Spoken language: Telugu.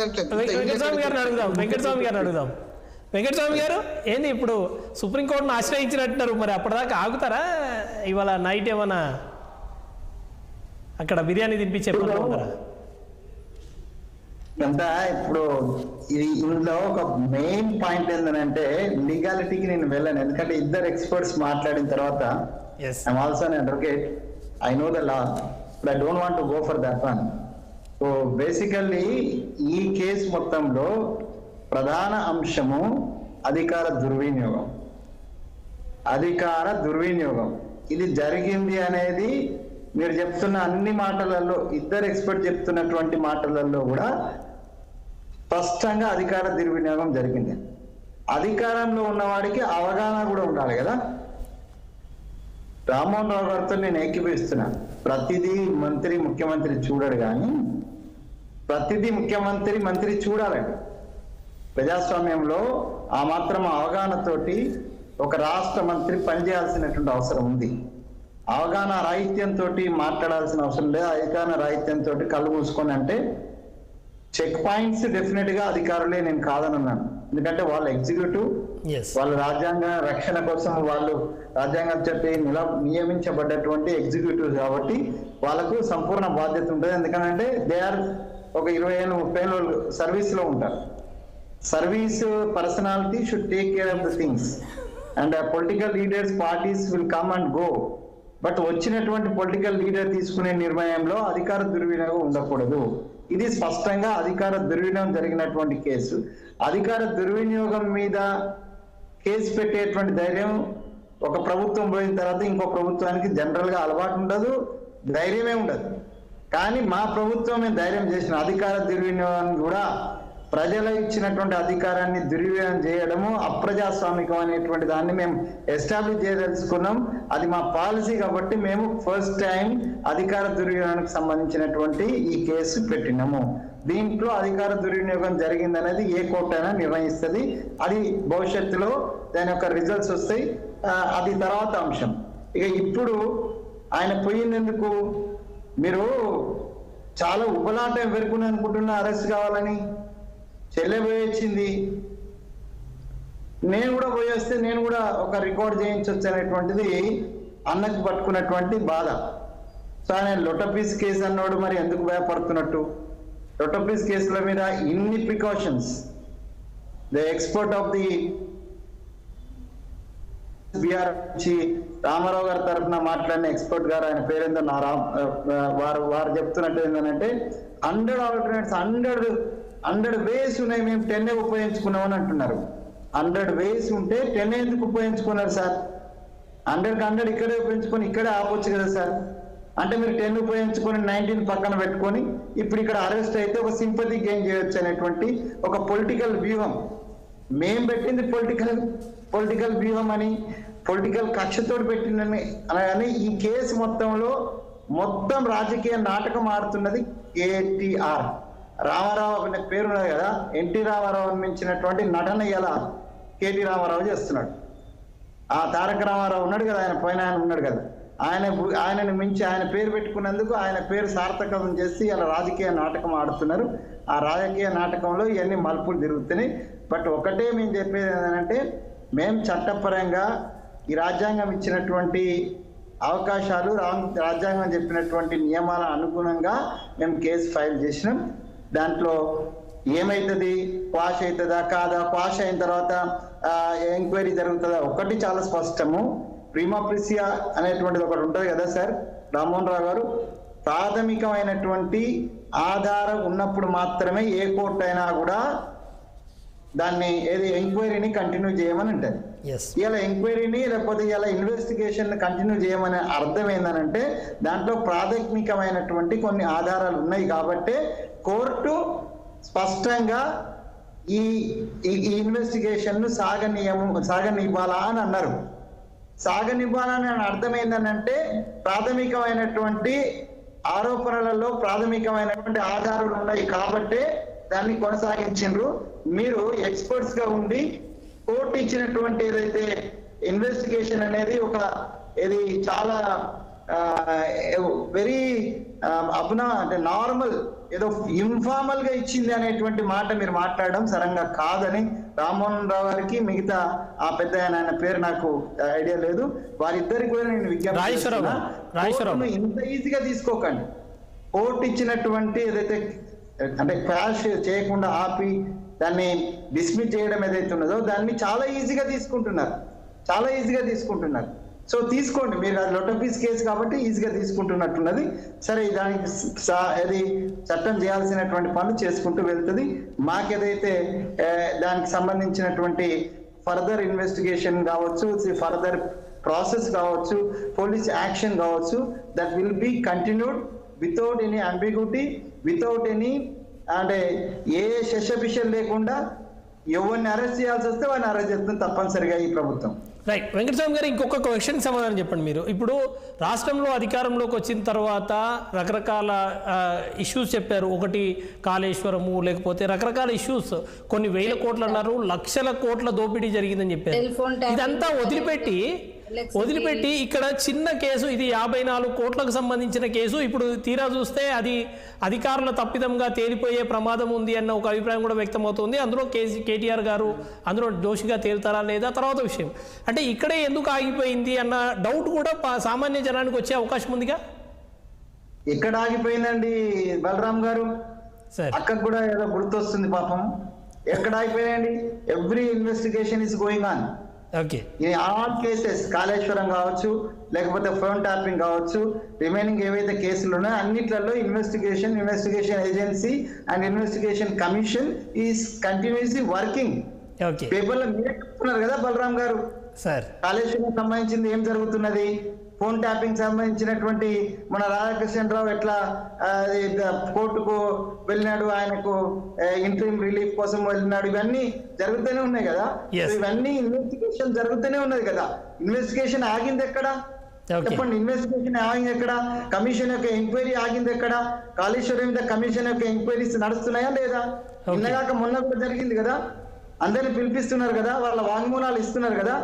వెంకటస్వామి గారిని అడుగుదాం. వెంకటస్వామి గారు, ఏంది ఇప్పుడు సుప్రీంకోర్టును ఆశ్రయించినట్టున్నారు, మరి అప్పటిదాకా ఆగుతారా? ఇవాళ నైట్ ఏమన్నా అక్కడ బిర్యానీ తినిపించే పనులు అంతా ఇప్పుడు ఇందులో ఒక మెయిన్ పాయింట్ ఏంటంటే లీగాలిటీకి నేను వెళ్ళాను, ఎందుకంటే ఇద్దరు ఎక్స్పర్ట్స్ మాట్లాడిన తర్వాత I'm also an advocate, I know the law, but I don't want to go for that one. So basically ఈ కేసు మొత్తంలో ప్రధాన అంశము అధికార దుర్వినియోగం. ఇది జరిగింది అనేది మీరు చెప్తున్న అన్ని మాటలలో, ఇద్దరు ఎక్స్పర్ట్ చెప్తున్నటువంటి మాటలలో కూడా స్పష్టంగా అధికార దుర్వినియోగం జరిగింది. అధికారంలో ఉన్నవాడికి అవగాహన కూడా ఉండాలి కదా. రామ్మోహన్ రావు గారితో నేను ఏకీభవిస్తున్నా, ప్రతిదీ ముఖ్యమంత్రి చూడడు, కానీ ప్రతిదీ మంత్రి చూడాలండి. ప్రజాస్వామ్యంలో ఆ మాత్రం అవగాహనతోటి ఒక రాష్ట్ర మంత్రి పనిచేయాల్సినటువంటి అవసరం ఉంది. అవగాహన రాహిత్యంతో మాట్లాడాల్సిన అవసరం లేదు. అధికార రాహిత్యంతో కళ్ళు మూసుకొని అంటే చెక్ పాయింట్స్ డెఫినెట్ గా అధికారులే, నేను కాదనున్నాను. ఎందుకంటే వాళ్ళ ఎగ్జిక్యూటివ్, వాళ్ళ రాజ్యాంగ రక్షణ కోసం వాళ్ళు రాజ్యాంగం చెప్పి నియమించబడ్డటువంటి ఎగ్జిక్యూటివ్ కాబట్టి వాళ్ళకు సంపూర్ణ బాధ్యత ఉంటుంది. ఎందుకంటే దే ఆర్ ఒక 20 ఏళ్ళు 30 ఏళ్ళు సర్వీస్ లో ఉంటారు. Service personality should take care of the things and political leaders parties will come and go, but వచ్చినటువంటి పొలిటికల్ లీడర్ తీసుకునే నిర్ణయంలో అధికార దుర్వినియోగం ఉండకూడదు. ఇది స్పష్టంగా అధికార దుర్వినియోగం జరిగినటువంటి కేసు. అధికార దుర్వినియోగం మీద కేసు పెట్టేటువంటి ధైర్యం ఒక ప్రభుత్వం పోయిన తర్వాత ఇంకో ప్రభుత్వానికి జనరల్ గా అలవాటు ఉండదు, ధైర్యమే ఉండదు. కానీ మా ప్రభుత్వమే ధైర్యం చేసిన అధికార దుర్వినియోగాన్ని కూడా, ప్రజలు ఇచ్చినటువంటి అధికారాన్ని దుర్వినియోగం చేయడము అప్రజాస్వామికం అనేటువంటి దాన్ని మేము ఎస్టాబ్లిష్ చేయదలుచుకున్నాం. అది మా పాలసీ కాబట్టి మేము ఫస్ట్ టైం అధికార దుర్వినియోగానికి సంబంధించినటువంటి ఈ కేసు పెట్టినాము. దీంట్లో అధికార దుర్వినియోగం జరిగిందనేది ఏ కోర్టు అయినా నిర్ణయిస్తుంది. అది భవిష్యత్తులో దాని యొక్క రిజల్ట్స్ వస్తాయి, అది తర్వాత అంశం. ఇక ఇప్పుడు ఆయన పోయిందెందుకు? మీరు చాలా ఉబలాటం ఎవరుకుని అనుకుంటున్నా అరెస్ట్ కావాలని. చెల్లె పోయొచ్చింది, నేను కూడా పోయేస్తే నేను కూడా ఒక రికార్డ్ చేయించవచ్చు అనేటువంటిది అన్నకు పట్టుకున్నటువంటి బాధ. సో ఆయన లొటపీస్ కేసు అన్నాడు, మరి ఎందుకు భయపడుతున్నట్టు? లొటపీస్ కేసుల మీద ఇన్ని precautions the expert of the B R నుంచి రామారావు గారి తరఫున మాట్లాడిన ఎక్స్పర్ట్ గారు, ఆయన పేరేందో వారు చెప్తున్నట్టు ఏంటంటే 100 ఆల్టర్నేట్స్ 100 వేస్ ఉన్నాయి, మేము 10 ఉపయోగించుకున్నామని అంటున్నారు. 100 వేస్ ఉంటే 10 ఎందుకు ఉపయోగించుకున్నారు సార్? 100 ఇక్కడే ఉపయోగించుకొని ఇక్కడే ఆపొచ్చు కదా సార్. అంటే మీరు 10 ఉపయోగించుకొని 19 పక్కన పెట్టుకొని ఇప్పుడు ఇక్కడ అరెస్ట్ అయితే ఒక సింపతి గెయిన్ చేయొచ్చు అనేటువంటి ఒక పొలిటికల్ వ్యూహం. మేం పెట్టింది పొలిటికల్ వ్యూహం అని, పొలిటికల్ కక్షతో పెట్టిందని అనగానే ఈ కేసు మొత్తం రాజకీయ నాటకం ఆడుతున్నది కేటీఆర్. రామారావు అనే పేరు ఉన్నది కదా, ఎన్టీ రామారావు మించినటువంటి నటన ఇలా కేటీ రామారావు చేస్తున్నాడు. ఆ తారక రామారావు ఉన్నాడు కదా, ఆయన పైన ఆయన ఉన్నాడు కదా, ఆయనను మించి ఆయన పేరు పెట్టుకున్నందుకు ఆయన పేరు సార్థకం చేసి ఇలా రాజకీయ నాటకం ఆడుతున్నారు. ఆ రాజకీయ నాటకంలో ఇవన్నీ మలుపులు తిరుగుతున్నాయి. బట్ ఒకటే మేము చెప్పేది ఏంటంటే, మేము చట్టపరంగా ఈ రాజ్యాంగం ఇచ్చినటువంటి అవకాశాలు, రాజ్యాంగం చెప్పినటువంటి నియమాల అనుగుణంగా మేము కేసు ఫైల్ చేసినాం. దాంట్లో ఏమైతుంది, క్వాష్ అవుతుందా కాదా, క్వాష్ అయిన తర్వాత ఎంక్వైరీ జరుగుతుందా, ఒకటి చాలా స్పష్టము. ప్రీమాప్రిసియా అనేటువంటిది ఒకటి ఉంటుంది కదా సార్ రామ్మోహన్ రావు గారు, ప్రాథమికమైనటువంటి ఆధారం ఉన్నప్పుడు మాత్రమే ఏ కోర్టు అయినా కూడా దాన్ని ఎంక్వైరీని కంటిన్యూ చేయమని ఉంటుంది. ఇలా ఎంక్వైరీని లేకపోతే ఇలా ఇన్వెస్టిగేషన్ కంటిన్యూ చేయమనే అర్థం ఏంటంటే, దాంట్లో ప్రాథమికమైనటువంటి కొన్ని ఆధారాలు ఉన్నాయి కాబట్టి కోర్టు స్పష్టంగా ఈ ఇన్వెస్టిగేషన్ ను సాగనివ్వాలా అని అన్నారు. సాగనివ్వాలని అర్థం ఏంటంటే, ప్రాథమికమైనటువంటి ఆరోపణలలో ప్రాథమికమైనటువంటి ఆధారాలు ఉన్నాయి కాబట్టి దాన్ని కొనసాగించిండ్రు. మీరు ఎక్స్పర్ట్స్ గా ఉండి కోర్టు ఇచ్చినటువంటి ఏదైతే ఇన్వెస్టిగేషన్ అనేది ఇది చాలా వెరీ అంటే నార్మల్ ఏదో ఇన్ఫార్మల్ గా ఇచ్చింది అనేటువంటి మాట మీరు మాట్లాడడం సరంగా కాదని రామ్మోహన్ రావు గారికి, మిగతా ఆ పెద్ద ఆయన పేరు నాకు ఐడియా లేదు, వారిద్దరికి కూడా నేను విజ్ఞప్తి చేస్తున్నా, కోర్టును ఇంత ఈజీగా తీసుకోకండి. కోర్టు ఇచ్చినటువంటి ఏదైతే అంటే క్వాష్ చేయకుండా ఆపి దాన్ని డిస్మిస్ చేయడం ఏదైతే ఉన్నదో దాన్ని చాలా ఈజీగా తీసుకుంటున్నారు. సో తీసుకోండి మీరు, అది లొటపీస్ కేసు కాబట్టి ఈజీగా తీసుకుంటున్నట్టున్నది. సరే, దానికి అది చట్టం చేయాల్సినటువంటి పనులు చేసుకుంటూ వెళ్తుంది. మాకేదైతే దానికి సంబంధించినటువంటి ఫర్దర్ ఇన్వెస్టిగేషన్ కావచ్చు, ఫర్దర్ ప్రాసెస్ కావచ్చు, పోలీస్ యాక్షన్ కావచ్చు, that will be continued without any ambiguity, without any అంటే ఏ శశపిషం లేకుండా ఎవరిని అరెస్ట్ చేయాల్సి వస్తే వాడిని అరెస్ట్ చేస్తుంది తప్పనిసరిగా ఈ ప్రభుత్వం. రైట్. వెంకటస్వామి గారు, ఇంకొక క్వశ్చన్ సమాధానం చెప్పండి. మీరు ఇప్పుడు రాష్ట్రంలో అధికారంలోకి వచ్చిన తర్వాత రకరకాల ఇష్యూస్ చెప్పారు. ఒకటి కాళేశ్వరము, లేకపోతే రకరకాల ఇష్యూస్, కొన్ని వేల కోట్లు అన్నారు, లక్షల కోట్ల దోపిడీ జరిగిందని చెప్పారు. ఇదంతా వదిలిపెట్టి ఇక్కడ చిన్న కేసు, ఇది 54 కోట్లకు సంబంధించిన కేసు, ఇప్పుడు తీరా చూస్తే అది అధికారుల తప్పిదంగా తేలిపోయే ప్రమాదం ఉంది అన్న ఒక అభిప్రాయం కూడా వ్యక్తమవుతుంది. అందులో కేటీఆర్ గారు అందులో దోషిగా తేలుతారా లేదా తర్వాత విషయం. అంటే ఇక్కడే ఎందుకు ఆగిపోయింది అన్న డౌట్ కూడా సామాన్య జనానికి వచ్చే అవకాశం ఉందిగా. ఎక్కడ ఆగిపోయిందండి బలరాం గారు? అక్కకు కూడా ఏదో గుర్తొస్తుంది పాపం. ఎక్కడ ఆగిపోయాయండి? Every investigation is going on. Okay, all cases, Kaleshwaram కావచ్చు, లేకపోతే ఫోన్ ట్యాపింగ్ కావచ్చు, రిమైనింగ్ ఏవైతే కేసులు ఉన్నాయో అన్నిట్లలో investigation agency and investigation commission is continuously working. పేపర్లో మీరే చెప్తున్నారు కదా బలరాం గారు, కాళేశ్వరం సంబంధించింది ఏం జరుగుతున్నది, ఫోన్ ట్యాపింగ్ సంబంధించినటువంటి మన రాధాకృష్ణరావు ఎట్లా కోర్టుకు వెళ్ళినాడు, ఆయనకు ఇంటరీమ్ రిలీఫ్ కోసం వెళ్ళినాడు, ఇవన్నీ జరుగుతూనే ఉన్నాయి కదా. ఇవన్నీ ఇన్వెస్టిగేషన్ జరుగుతూనే ఉన్నది కదా. ఇన్వెస్టిగేషన్ ఆగింది ఎక్కడ చెప్పండి? ఇన్వెస్టిగేషన్ ఆగింది ఎక్కడ? కమిషన్ యొక్క ఎంక్వైరీ ఆగింది ఎక్కడ? కాళేశ్వరం మీద కమిషన్ యొక్క ఎంక్వైరీస్ నడుస్తున్నాయా లేదా? నిన్నగాక మొన్న కూడా జరిగింది కదా. అందరిని పిలిపిస్తున్నారు కదా, వాళ్ళ వాంగ్మూలాలు ఇస్తున్నారు కదా.